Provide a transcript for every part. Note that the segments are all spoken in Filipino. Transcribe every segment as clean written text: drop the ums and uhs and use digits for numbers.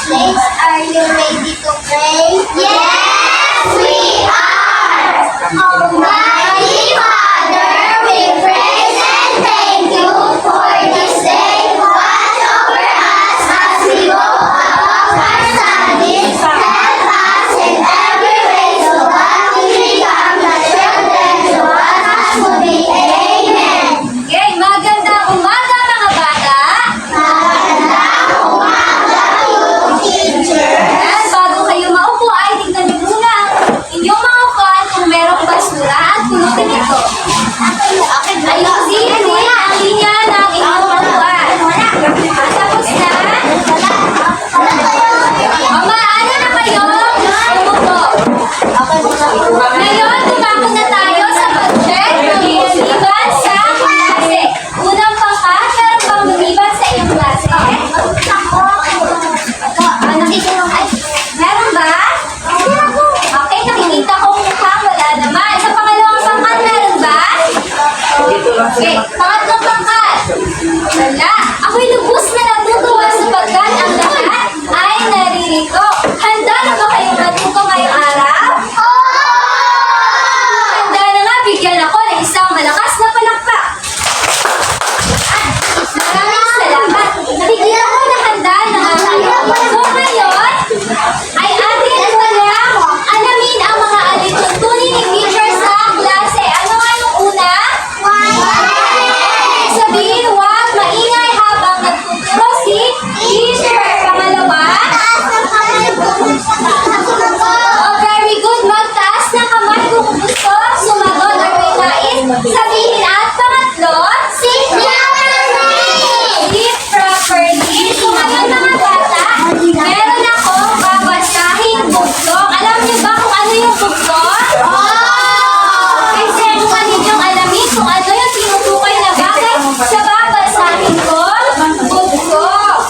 Classmates, are you ready to pray? Yes, we are! Almighty Father, we praise and thank you for this day. Watch over us as we go about our studies. Help us in every way so that we become the children you want us to be. Amen. Okay, magandang umaga mga bata! Magandang umaga, teacher. At bago kayo maupo ay tignan niyo muna ang inyong mga upuan kung merong basura at pulutin ito. Ayusin niya ang linya ng inyong upuan. At tapos na, maaari na kayo umupo. Ngayon, tumako na tayo sa pag-check ng lumiban sa klase. Unang pangkat, meron bang lumiban sa iyong klase? Meron ba? Okay, nakikita ko mukha, wala naman. Sa pangalawang pangkat, meron ba? Okay, pangatlong pangkat. Wala. Ako'y lubos na natutuwa sapagkat ang lahat ay naririto. Handa na ba kayong matuto ngayong araw? Handa na nga, bigyan ako ng isang malakas na palakpak. Maraming salamat. Nakikita ko na handa na ang araw. So ngayon, ay atin walang alamin ang mga alituntunin ni teacher sa klase. Ano nga yung una? Sabihin, huwag maingay habang nagtuturo si teacher. Pangalawa? Oh, very good. Magtaas ng kamay kung gusto sumagot or may nais sabihin. At pangatlo, sit properly. So ngayon mga bata, meron akong babasahing buklong. Alam niyo ba kung ano yung buklong? Kasi kung ninyong alamin kung ano yung tinutukoy na bagay sa babasahin ko, buklong.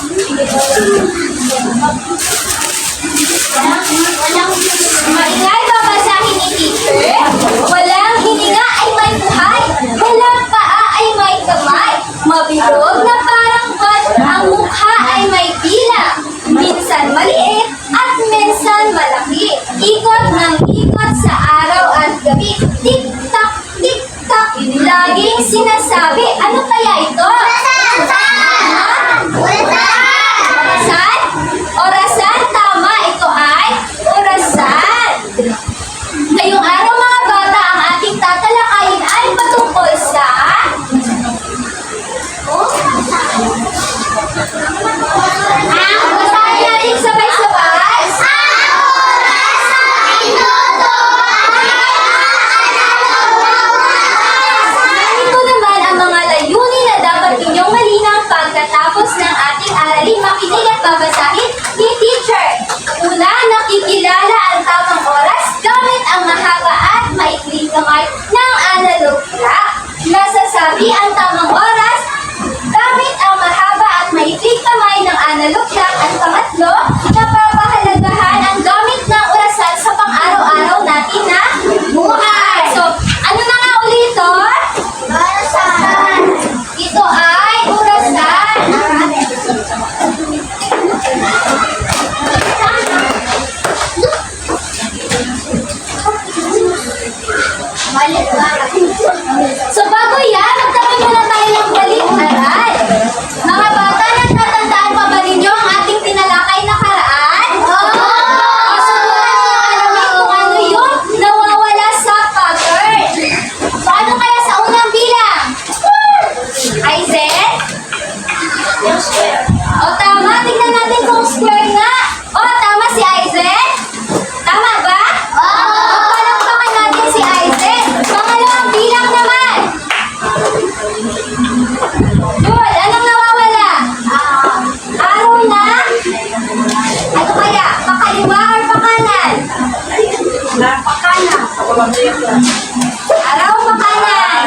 Maingay babasahin ni teacher. Walang hininga ay may buhay. Walang paa ay may kamay. Mabilog na parang bat. Ang mukha ay may pila. Minsan maliit at minsan malaki. Ikot ng ikot sa araw at gabi. Tik-tak, tik-tak. Laging sinasabi. Ano kaya ito? Orasan? Orasan? Tama. Ito ay orasan. Ngayong araw mga bata, ang ating tatalakayin ay patungkol sa basahin natin sabay-sabay. Ito naman ang mga layunin na dapat inyong malinang pagkatapos ng ating aralin. Makinig at babasahin ni teacher. Una, nakikilala ang tamang oras gamit ang mahaba at maikling kamay ng analog clock. Nasasabi ang tamang oras gamit ang mahaba at maikling kamay ng analog clock. At pangatlo, napapahalagahan ang gamit ng orasan sa pang-araw-araw natin na buhay. So, ano na nga ulit ito? Ito ay orasan. So bago yan, magkaroon muna tayo ng balik-aral. Mga bata, natatandaan pa ba ninyo ang ating tinalakay na karaan? Subukan nyo alamin kung ano yung nawawala sa pattern. So ano kaya sa unang bilang? Aizen? O tama, tingnan natin kung square nga. O tama si Aizen? Tama ba? Palakpakan natin si Aizen. Pangalawang bilang naman. Good. Anong nawawala? Araw na? Ano kaya? Pakaliwa or pakanan? Pakanan. Araw, pakanan.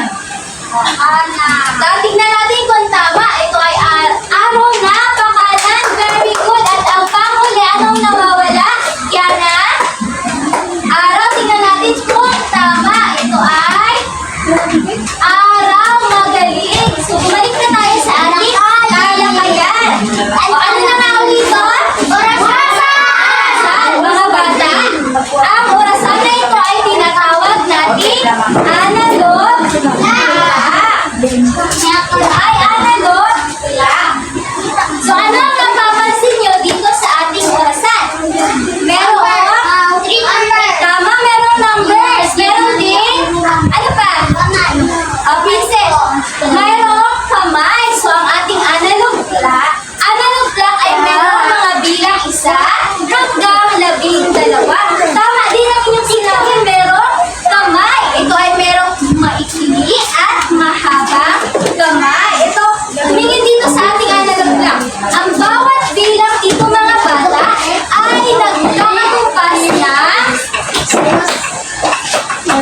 Tignan natin kung tama. Ito ay araw na, pakanan. Very good. At ang panghuli, anong nawawala? Yana? Araw, tingnan natin kung tama. Ito ay araw, magaling. So, bumalik na tayo sa ating talakayan. O ano na nga ulit ito? Orasan.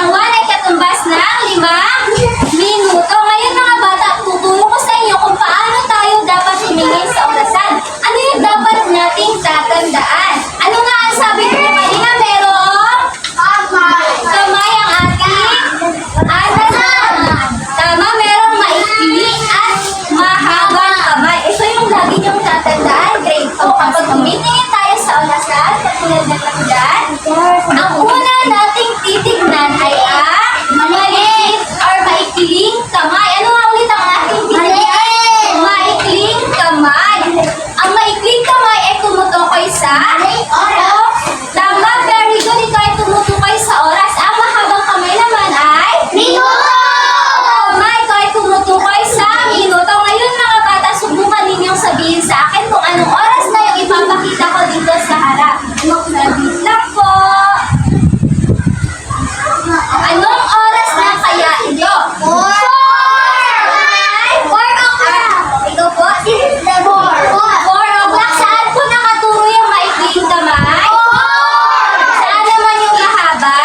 Ang 1 ay katumbas ng 5 minuto. Ngayon mga bata, tuturo ko sa inyo kung paano tayo dapat tumingin sa orasan. Ano yung dapat nating tatandaan? Ano nga ang sabi ko kanina? Merong kamay ang ating tama, merong maikli at mahabang kamay. Ito yung lagi niyong tatandaan, grade 2. Kapag tumitingin tayo sa orasan, katulad ng lakdan, ang una nating titignan ay ang maliit or maikling kamay. Ano nga ulit ang ating titignan? Maikling kamay. Ang maikling kamay ay tumutukoy sa oras. Tama, very good. Ito ay tumutukoy sa oras. Ang mahabang kamay naman ay tama, ito ay tumutukoy sa minuto. Ngayon mga bata, subukan ninyong sabihin sa akin kung anong oras na yung ipapakita ko dito sa harap. Sabit lang po. Anong oras na kaya ito? 4 o'clock. Ito po, this is the 4 o'clock. Saan po nakaturo yung maikling kamay? Saan naman yung mahaba?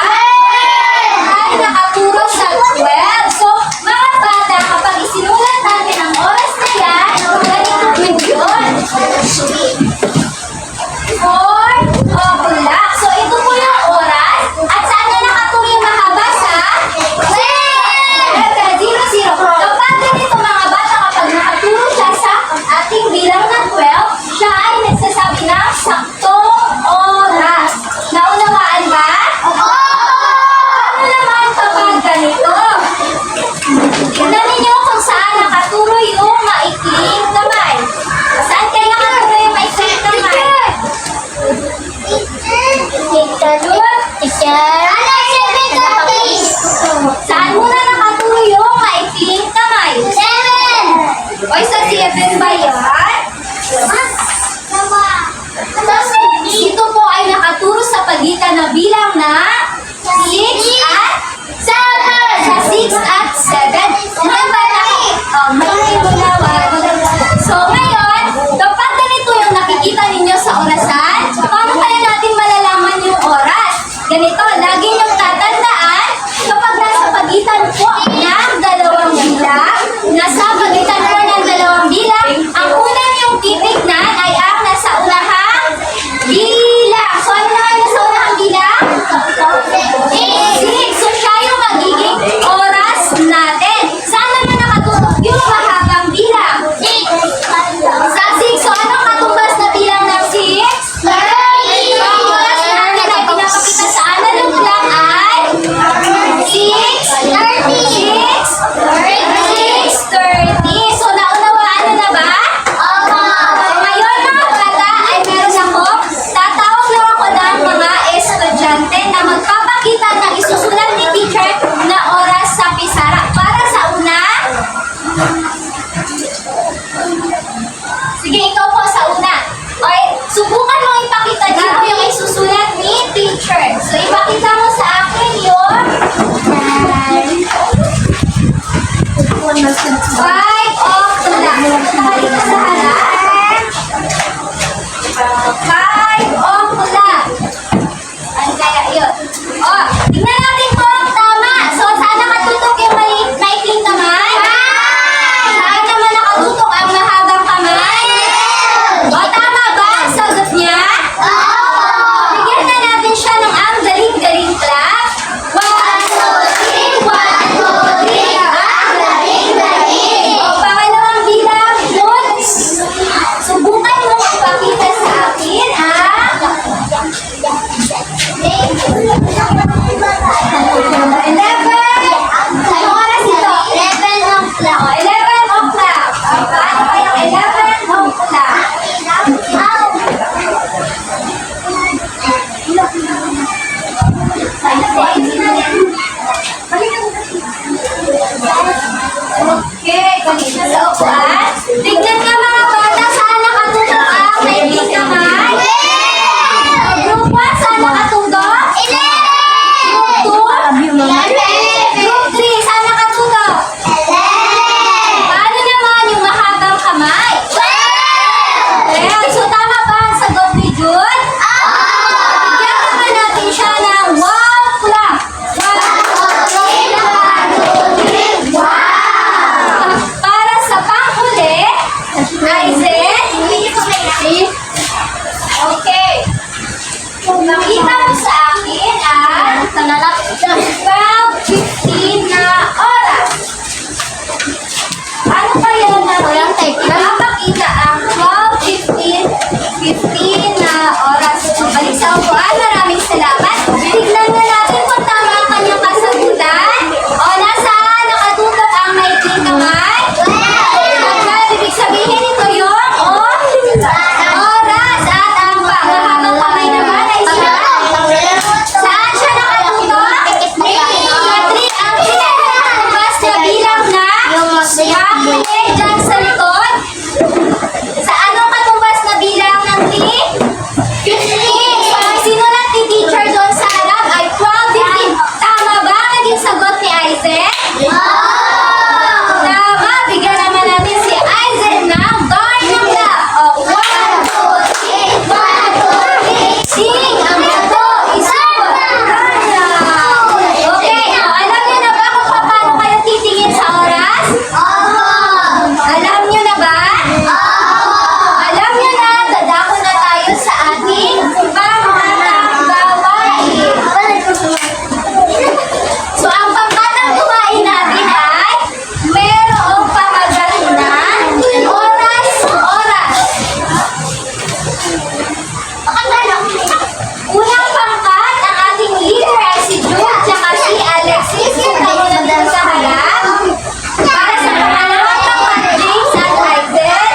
Ay, nakaturo sa 12. So, mga bata, kapag isinulat natin ang oras na yan, ganito po yun. 4 o'clock. So, ito po yung oras. At saan na nakaturo yung mahaba sa 0. Kapag ganito mga bata, kapag nakaturo siya sa ating bilang na 12, siya ay nagsasabi ng saktong oras. Naunawaan ba? Ano naman kapag ganito? Tignan ninyo kung saan nakaturo yung maikling kamay. Saan kaya nakaturo yung maikling kamay? Saan muna nakaturo yung maikling kamay? Oy, sa 7 ba yan? Ito po ay nakaturo sa pagitan na bilang na 6 at 7. Sa 6 at 7. Remember na? So ngayon, kapag ganito yung nakikita ninyo sa orasan, paano kaya natin malalaman yung oras? Ganito, lagi niyong tatandaan, kapag nasa pagitan po ng dalawang bilang, nasa pagitan po ng dalawang bilang, ang una niyong titignan ay ang nasa unahang bilang. So ano naman nasa unahang bilang? 6. So siya yung magiging oras natin. Saan naman nakatutok yung mahabang bilang? Sa 6. So anong katumbas na bilang ng 6? 30. Ang oras natin ay pinapakita sa analog lang ay 6:30. So naunawaan nyo na ba? Ngayon mga bata ay meron akong tatawag lang ako ng mga estudyante na magpapakita ng isusulat ni teacher na oras sa pisara. Para sa una, sige, ikaw po sa una. Okay, subukan mo ipakita dito yung isusulat ni teacher. So, ipakita mo sa akin yung 5 o'clock. Halika sa harap. 5 o'clock. Ano kaya yun? Oh, tingnan natin kung tama. So, saan nakatutok yung maikling kamay? Saan naman nakatutok ang mahabang kamay? O, tama ba ang sagot niya? Bigyan na natin siya ng ang galing-galing clap. 1, 2, 3, 1, 2, 3. Ang galing-galing. Okay, balik na sa upuan. Tignan ka mga bata, saan nakatutok ang may big kamay? Group 1, saan nakatutok? Group 2? Group 3, saan nakatutok? Paano naman yung mahabang kamay? Well, so tama ba ang sagot ni Jude? Bigyan naman natin siya ng wow clap. Para sa panghuli, Aizen. Okay. Nakita mo sa akin ang 12:15 na oras. Ano pa yun na napakita ang 12:15 na oras? Balik sa upuan, maraming salamat. Tignan na natin kung tama ang kanyang kasagutan. O, nasaan nakatutok ang maikling kamay? Ibig sabihin ito yung oras at ang panghahabang kamay naman ay saan siya nakatutok? Sa 3 ang pinakatumbas na bilang na makuli dyan sa likod. Sa anong katumbas na bilang ng 3? 15. So, ang sinulat ni teacher doon sa harap ay 12:15. Tama ba ang naging sagot ni Aizen? Tama. Bigyan naman natin si Aizen ng Garden Club. O, 1, 2, 3. Sing! Ang bato, isipot. Okay. O, alam niyo na ba kung paano kayo titingin sa oras? Alam niyo na ba? Alam niyo na, dadako na tayo sa ating panghatang gawain. So, ang panghatang gawain natin ay merong pamagalunan, oras-oras. Unang pangkat, ang ating leader ay si Jude, tsaka si Alexis, yung nauna dito sa harap. Para sa pangalawang pangkat, James at Aizen.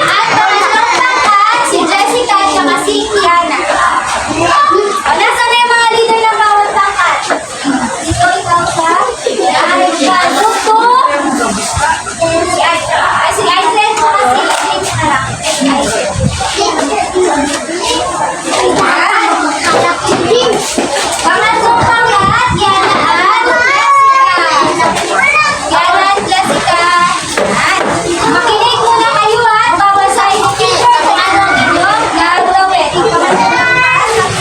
At pangatlong pangkat, si Jessica at saka si Kiana. O, nasa na yung mga leader ng bawat pangkat? Dito, ikaw siya. Ay, Baluto. Si Aizen. Si Aizen, tsaka si James na lang. Pangatlong pangkat, Kiana at Jessica. Kiana at Jessica. Yan. Makinig muna kayo at babasahin ni teacher kung ano ang inyong gagawin. Pangatlong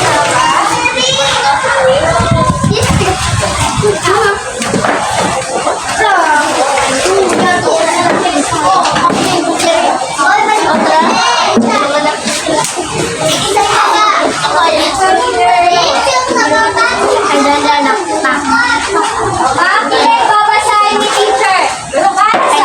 Makinig, babasahin ni teacher. Pero para sa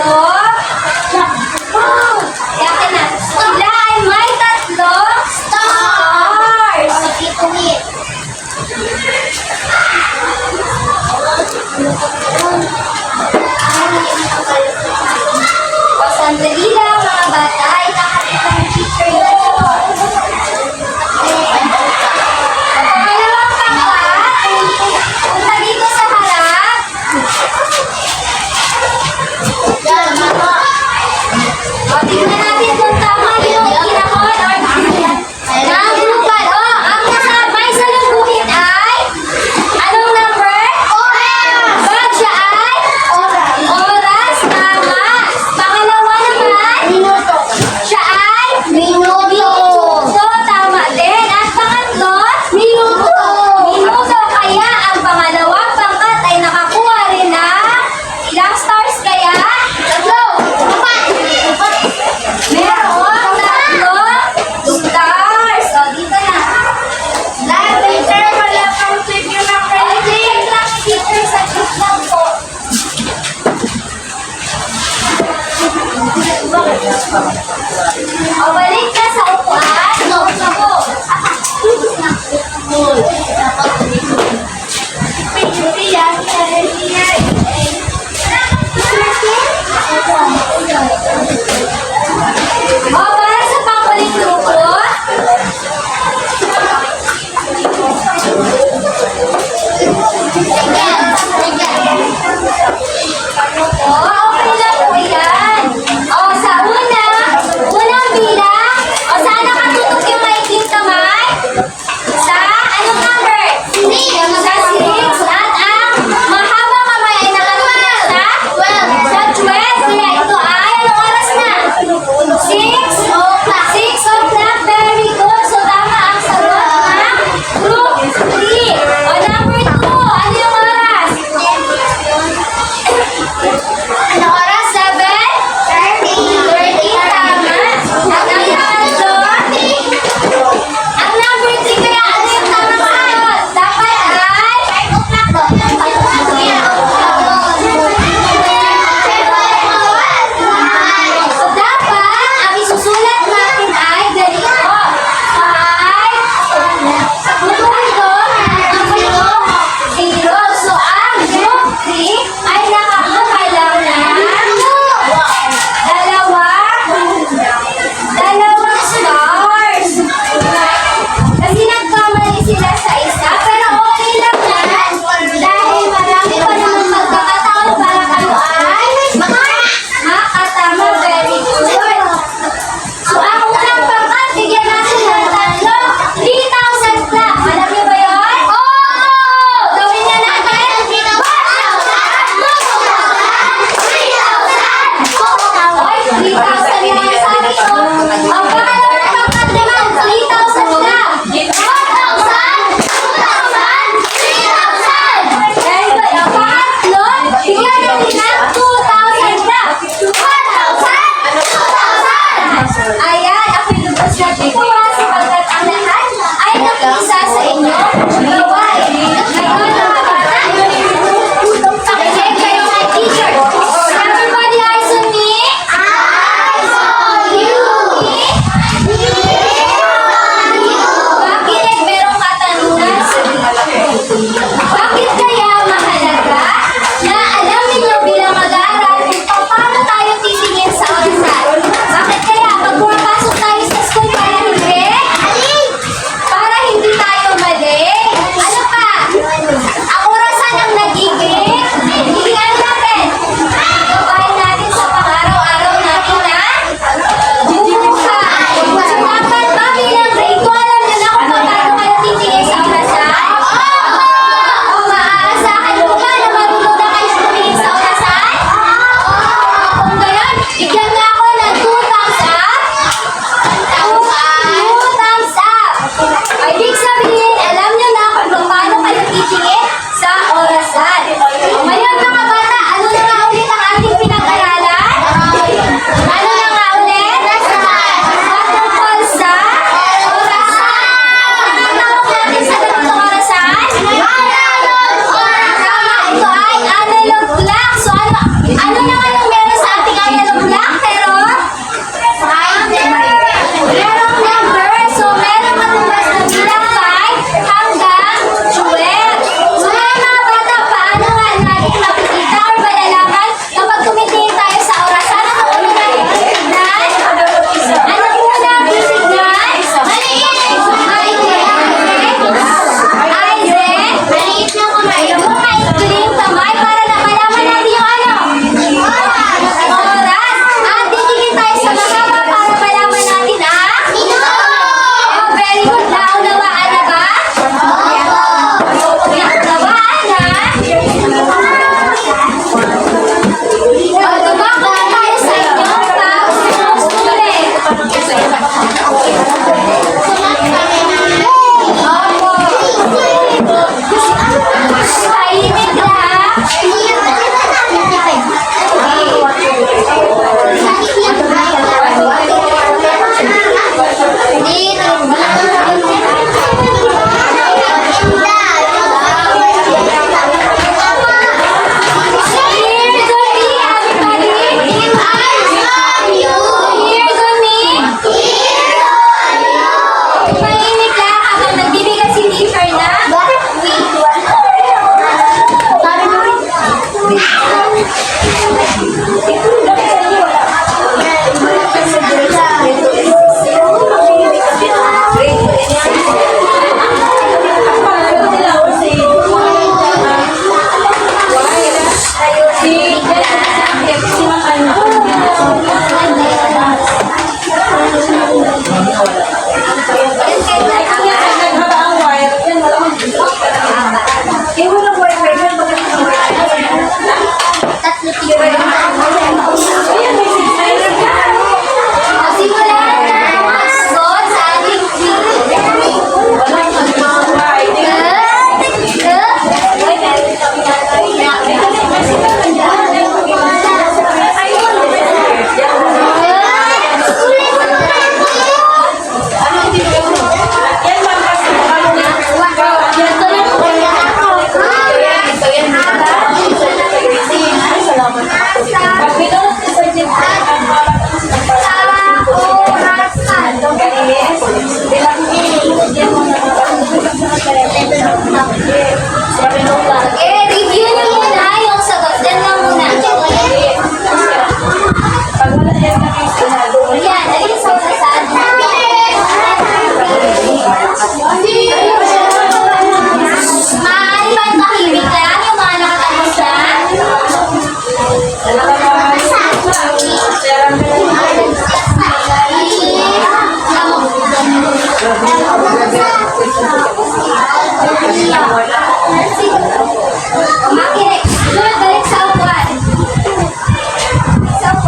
tatlo. Yakin na. Sila ay may tatlong stars. O sandali lang mga bata, ikakapit ng teacher yun. Pangalawang pangkat, punta dito sa harap. O, tingnan natin kung tama yung kinakot or nangulupan. O, ang kasabay sa lungguhin ay, anong number? Bag siya ay? Oras, tama. Pangalawa naman, siya ay? Minuto, tama din. At pangatlo, minuto. Kaya ang pangalawang pangkat ay nakakuha rin ng ilang stars kaya? Meron tatlong stars. O, dito na. Check lang, teacher, sa group lang po. O, balik ka sa upuan. O, para sa pangkulit grupo, o, okay lang po yan. O, sa unang bilang, o, saan nakatutok yung maiking kamay? Sa, anong number? Sa 6. At ang mahabang kamay ay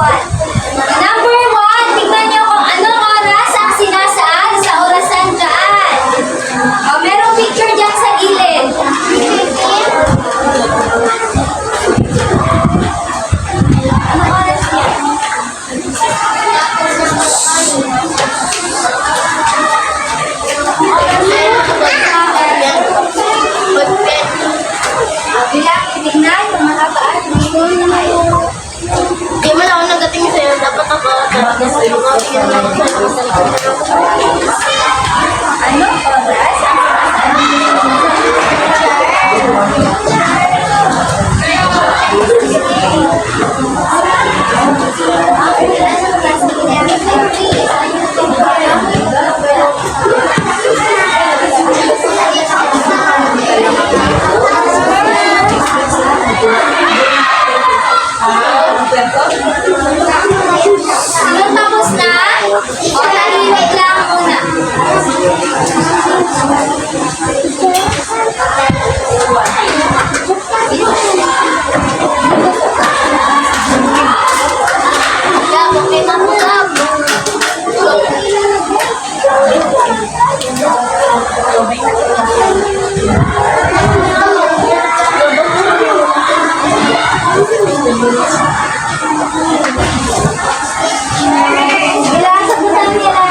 Number 1, tignan niyo kung anong oras ang sinasaad sa orasan dyan. O, merong picture dyan sa gilid. Anong oras yan? Bilang tignan kung makapaan. Di man ako nagating sa'yo, dapat ako talaga sa'yo. Tingnan mo ako sa'yo. Anong oras ang Ano tapos na? O tahimik lang muna. Gab, okay na mo, Gab. Bilang sagutan nila.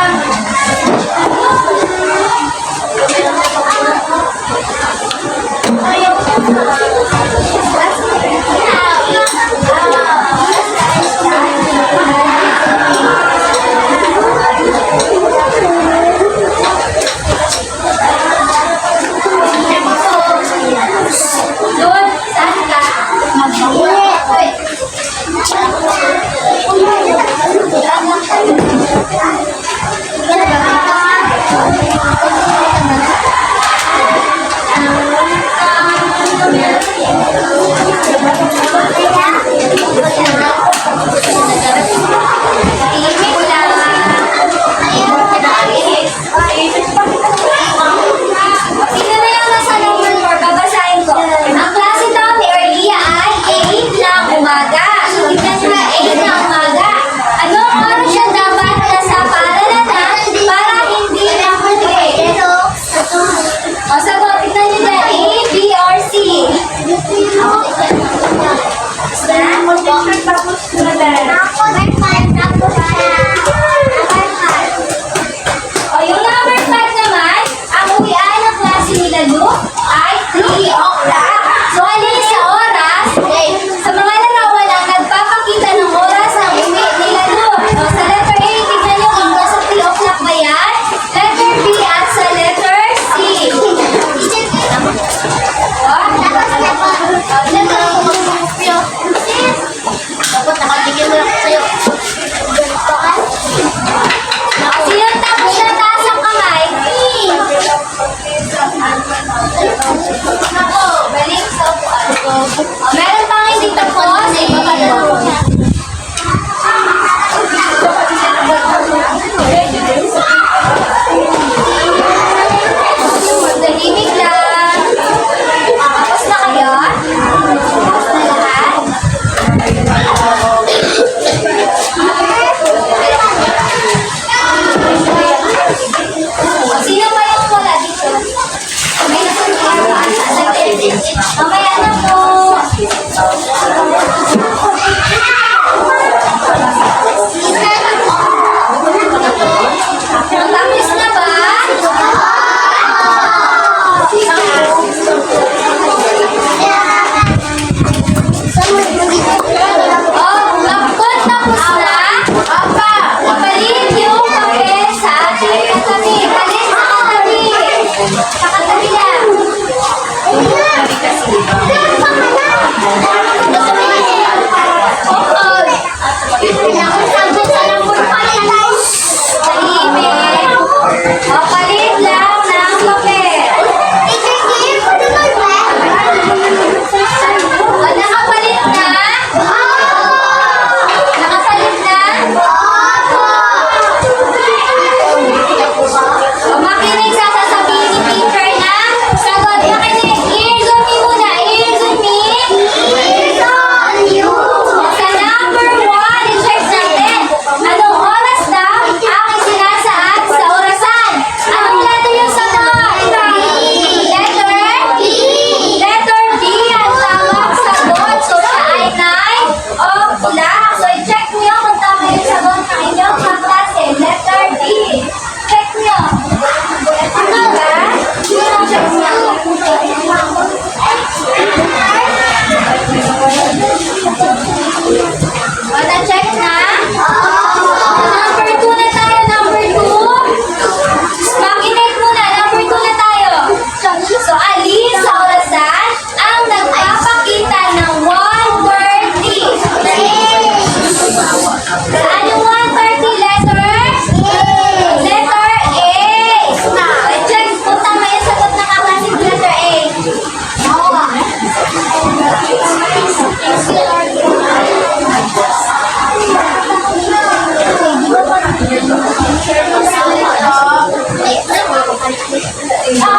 Number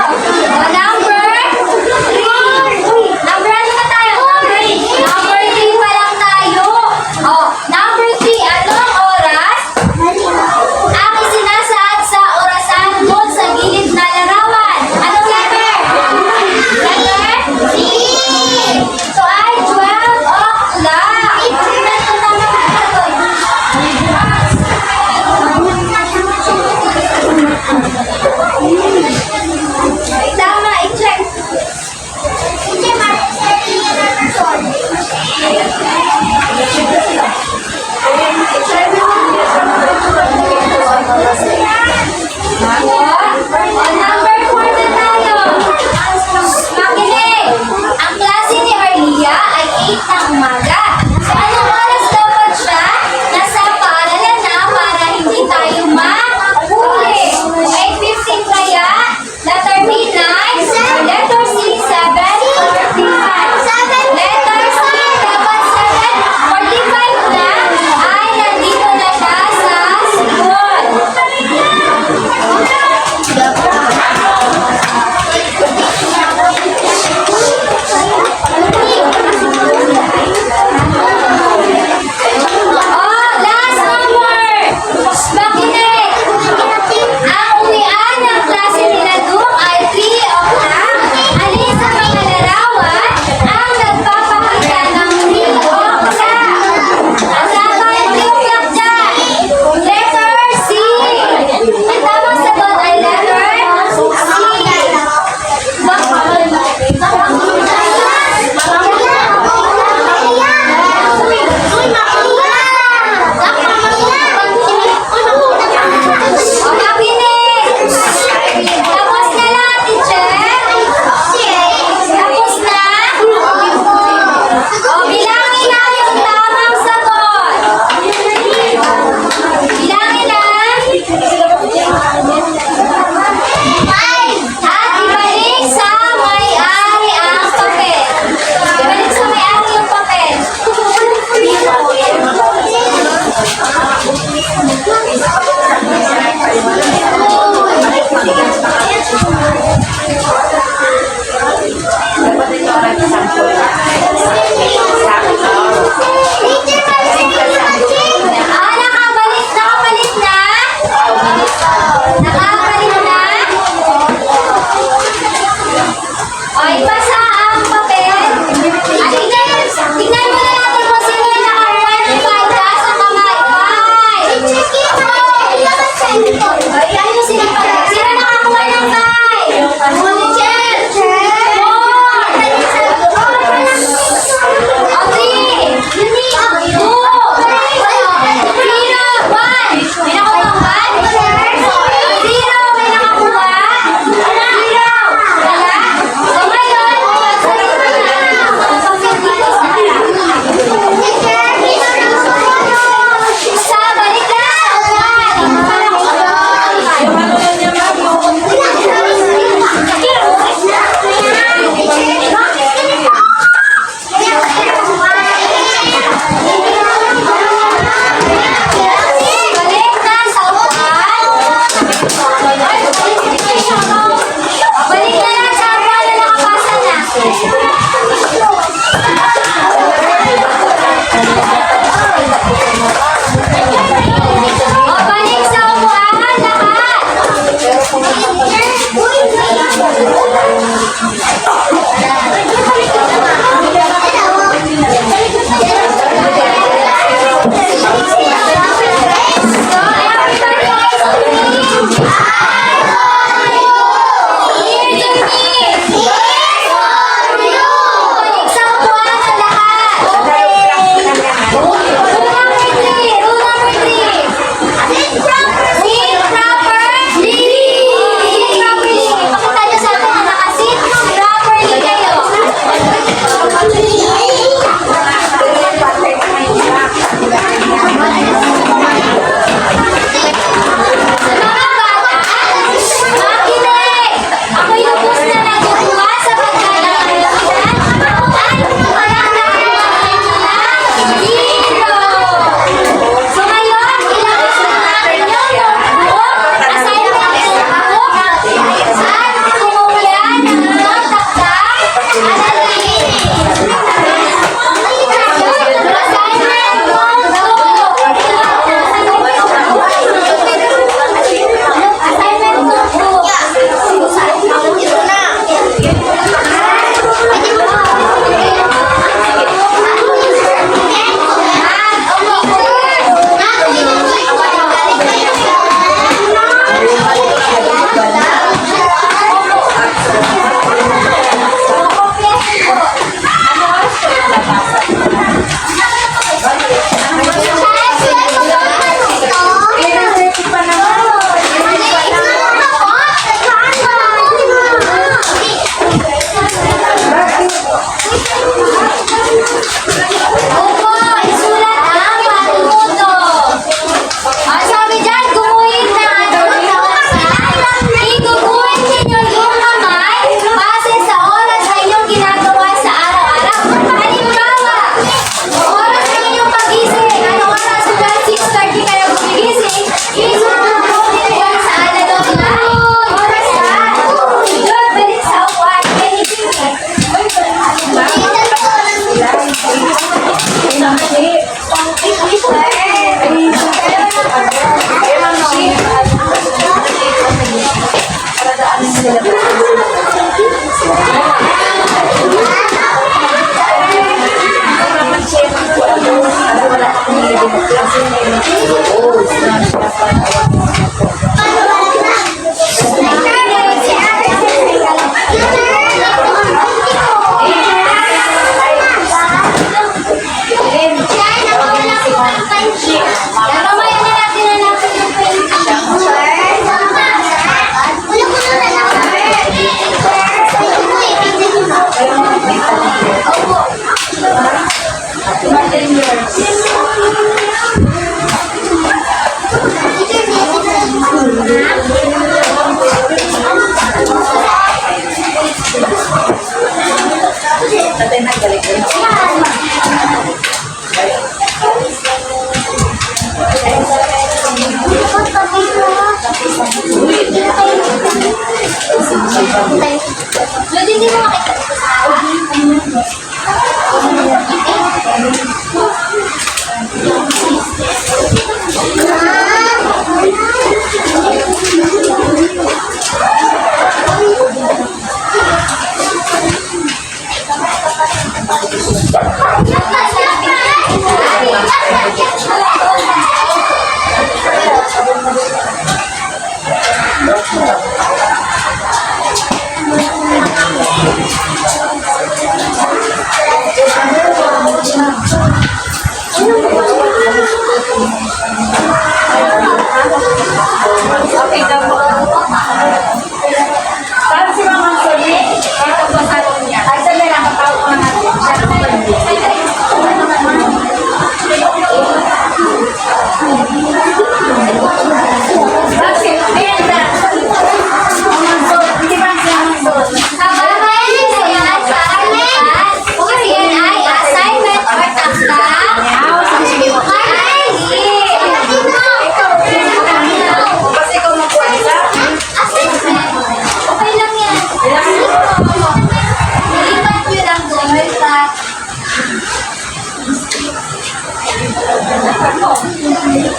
3. Number ano na tayo? Number 3 pa lang tayo. Number 3. Anong oras ang isinasaad sa orasan doon sa gilid na larawan? Anong letter? Letter C. So ay 12 o'clock.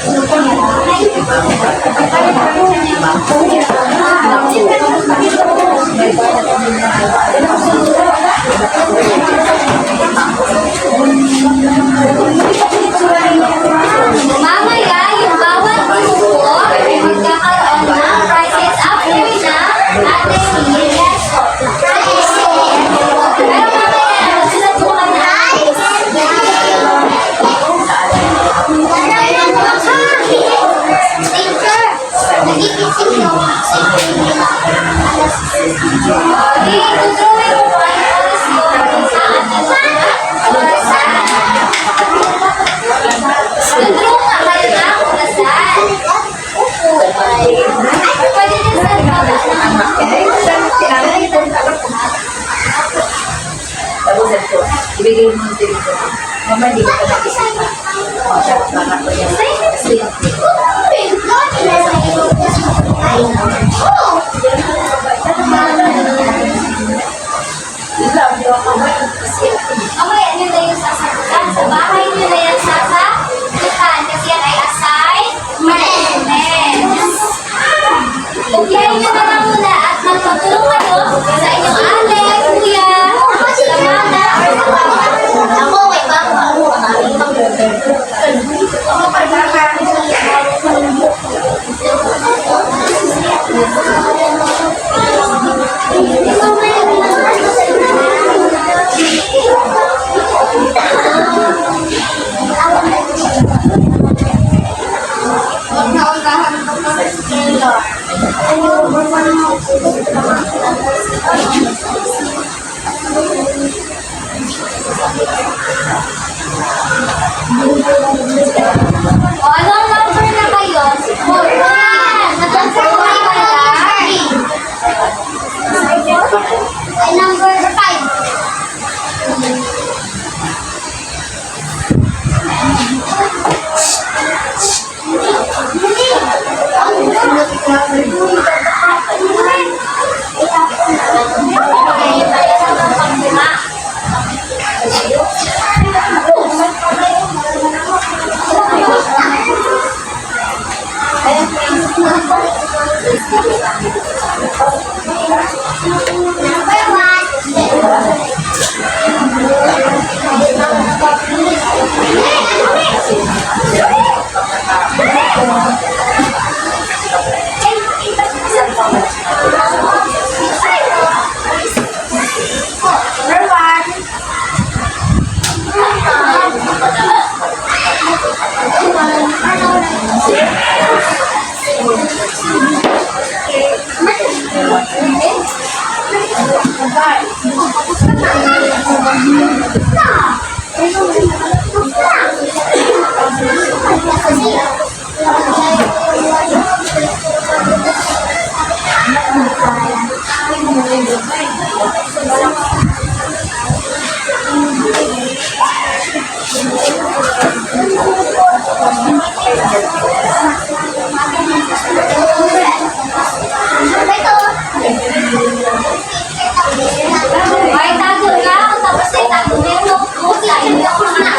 Mamaya, yung bawat grupo ay magkakaroon ng prizes after na ating lesson. Pero mamaya, magsulat po kami Pwede din sa baba Ibigay mo yung dito. Mama, hindi ka nag-isip. Para ko yan. Mamaya nyo na yung sasagutan. Sa bahay nyo na yung sasagutan. Kasi yan ay assignments. Ugihan nyo na lang muna at magpatulong kayo sa inyong ate, kuya, sa mama, or sa papa. Ako, may baka. O anong number na kayo? Number 5. Ay, tago na. Tapos ay tago na yung notebook. Ay, hindi ako na.